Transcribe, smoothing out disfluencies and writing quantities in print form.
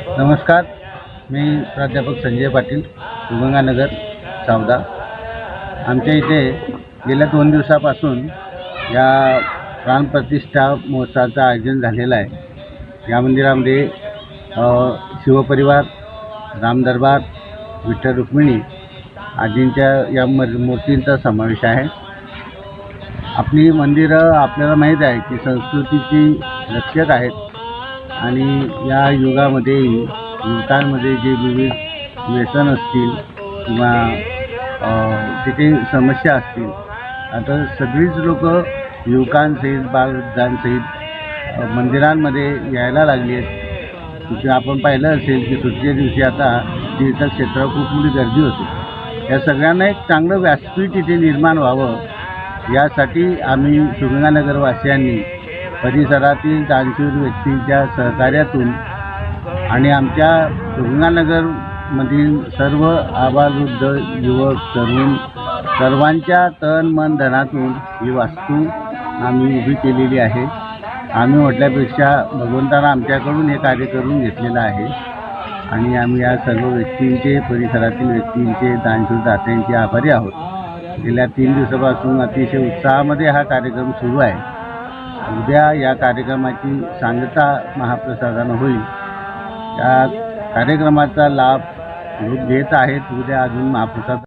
नमस्कार, मी प्राध्यापक संजय पाटील, सुगंगानगर, सावदा. आमच्या इथे गेल्या 2 दिवसापासून या प्राणप्रतिष्ठा महोत्सवाचं आयोजन झालेलं आहे. या मंदिरामध्ये शिवपरिवार, रामदरबार, विठ्ठल रुक्मिणी आदींच्या या मूर्तींचा समावेश आहे. आपली मंदिरं आपल्याला माहीत आहे की संस्कृतीची रक्षक आहेत आणि या युगामध्ये युवकांमध्ये जे विविध व्यसन असतील किंवा तिथे समस्या असतील, आता सगळीच लोक युवकांसहित बालवृद्धांसहित मंदिरांमध्ये यायला लागली आहेत. तिथे आपण पाहिलं असेल की सुट्टीच्या दिवशी आता तीर्थक्षेत्रावर खूप मोठी गर्दी होते. या सगळ्यांना एक चांगलं व्यासपीठ इथे निर्माण व्हावं यासाठी आम्ही सुगंगानगरवासियांनी परिसरातील दानशूर व्यक्तींच्या सहकार्यातून आणि आमच्या सुगंगानगरमधील सर्व आबालवृद्ध, युवक, तरुण सर्वांच्या तन मन धनातून ही वास्तू आम्ही उभी केलेली आहे. आम्ही म्हटल्यापेक्षा भगवंतानं आमच्याकडून हे कार्य करून घेतलेलं आहे आणि आम्ही या सर्व व्यक्तींचे, परिसरातील व्यक्तींचे, दानशूर दात्यांचे आभारी आहोत. गेल्या 3 दिवसापासून अतिशय उत्साहामध्ये हा कार्यक्रम सुरू आहे. उद्या या कार्यक्रमाची सांगता महाप्रसादानं होईल. त्या कार्यक्रमाचा लाभ लोक घेत आहेत. उद्या अजून महाप्रसाद